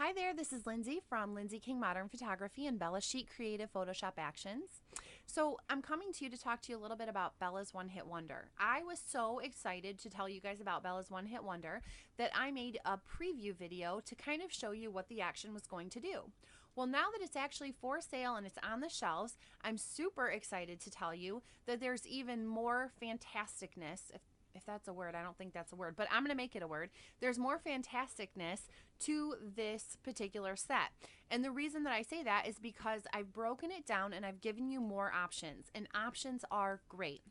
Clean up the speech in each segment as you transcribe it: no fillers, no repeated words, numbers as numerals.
Hi there, this is Lindsay from Lindsay King Modern Photography and Bella Chic Creative Photoshop Actions. So I'm coming to you to talk to you a little bit about Bella's One Hit Wonder. I was so excited to tell you guys about Bella's One Hit Wonder that I made a preview video to kind of show you what the action was going to do. Well, now that it's actually for sale and it's on the shelves, I'm super excited to tell you that there's even more fantasticness, if that's a word. I don't think that's a word, but I'm going to make it a word. There's more fantasticness to this particular set. And the reason that I say that is because I've broken it down and I've given you more options, and options are great.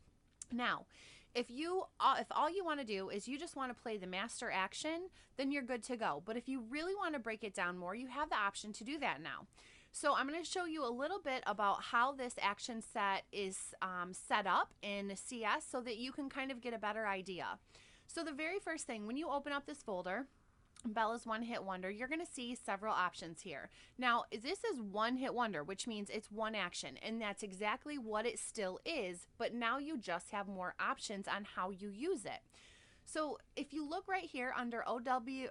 Now, if all you want to do is you just want to play the master action, then you're good to go. But if you really want to break it down more, you have the option to do that now. So I'm going to show you a little bit about how this action set is set up in CS so that you can kind of get a better idea. So the very first thing, when you open up this folder, Bella's One Hit Wonder, you're going to see several options here. Now, this is One Hit Wonder, which means it's one action, and that's exactly what it still is, but now you just have more options on how you use it. So if you look right here under OHW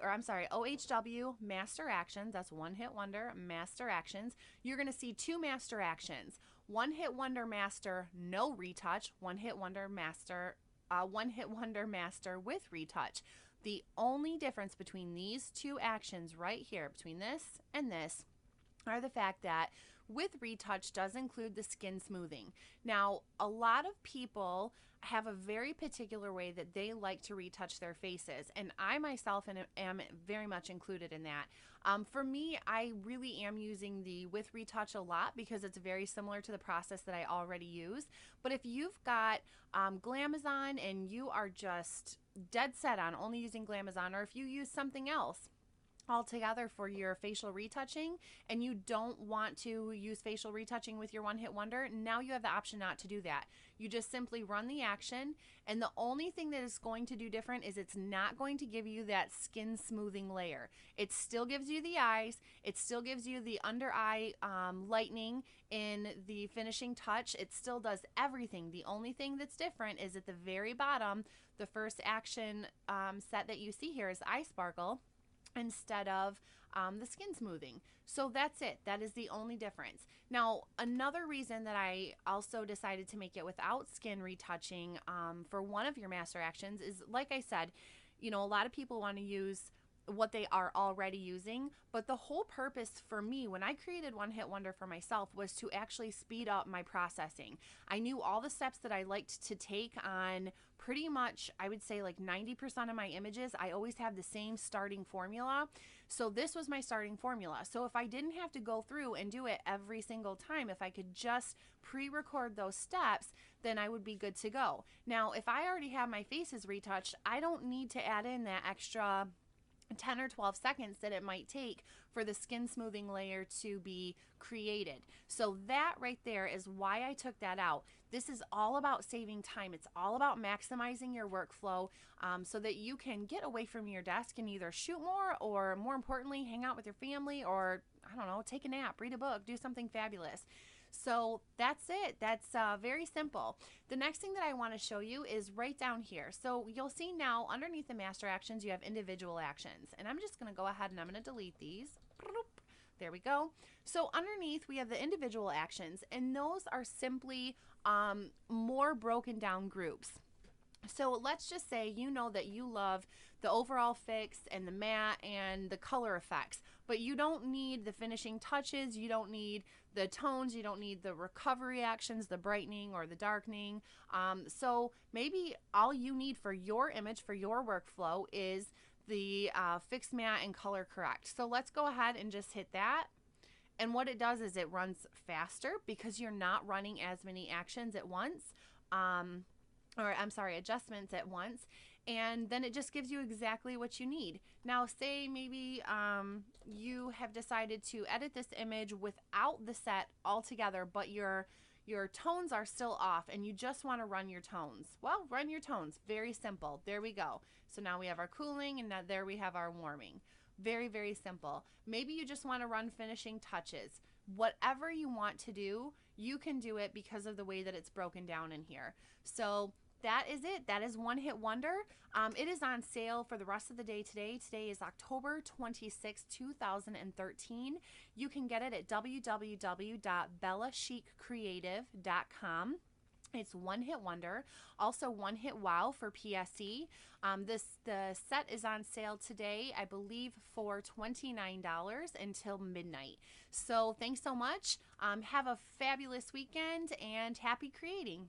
Master Actions, that's One Hit Wonder Master Actions, you're going to see two master actions. One Hit Wonder Master, no retouch. One Hit Wonder Master with retouch. The only difference between these two actions right here, between this and this, are the fact that with retouch does include the skin smoothing. Now, a lot of people have a very particular way that they like to retouch their faces, and I myself am very much included in that. For me, I really am using the with retouch a lot because it's very similar to the process that I already use. But if you've got Glamazon and you are just dead set on only using Glamazon, or if you use something else altogether for your facial retouching and you don't want to use facial retouching with your One Hit Wonder, now you have the option not to do that. You just simply run the action, and the only thing that is going to do different is it's not going to give you that skin smoothing layer. It still gives you the eyes, it still gives you the under eye lightening in the finishing touch. It still does everything. The only thing that's different is at the very bottom, the first action set that you see here is Eye Sparkle instead of the skin smoothing. So that's it. That is the only difference. Now, another reason that I also decided to make it without skin retouching for one of your master actions is, like I said, you know, a lot of people want to use what they are already using, but the whole purpose for me when I created One Hit Wonder for myself was to actually speed up my processing. I knew all the steps that I liked to take on pretty much, I would say like 90% of my images. I always have the same starting formula. So this was my starting formula. So if I didn't have to go through and do it every single time, if I could just pre-record those steps, then I would be good to go. Now, if I already have my faces retouched, I don't need to add in that extra 10 or 12 seconds that it might take for the skin smoothing layer to be created. So that right there is why I took that out. This is all about saving time. It's all about maximizing your workflow so that you can get away from your desk and either shoot more importantly, hang out with your family, or I don't know, take a nap, read a book, do something fabulous. So that's it. That's very simple. The next thing that I want to show you is right down here. So you'll see now underneath the master actions, you have individual actions. And I'm just going to go ahead and I'm going to delete these. There we go. So underneath we have the individual actions, and those are simply more broken down groups. So let's just say you know that you love the overall fix and the matte and the color effects, but you don't need the finishing touches, you don't need the tones, you don't need the recovery actions, the brightening or the darkening. So maybe all you need for your image, for your workflow, is the fix, matte, and color correct. So let's go ahead and just hit that. And what it does is it runs faster because you're not running as many actions at once. Adjustments at once, and then it just gives you exactly what you need. Now, say maybe you have decided to edit this image without the set altogether, but your tones are still off and you just want to run your tones. Well, run your tones. Very simple. There we go. So now we have our cooling, and now there we have our warming. Very, very simple. Maybe you just want to run finishing touches. Whatever you want to do, you can do it because of the way that it's broken down in here. So That is it. That is One Hit Wonder. It is on sale for the rest of the day today. Today is October 26, 2013. You can get it at www.bellachiccreative.com. It's One Hit Wonder. Also One Hit Wow for PSE. The set is on sale today, I believe, for $29 until midnight. So thanks so much. Have a fabulous weekend and happy creating.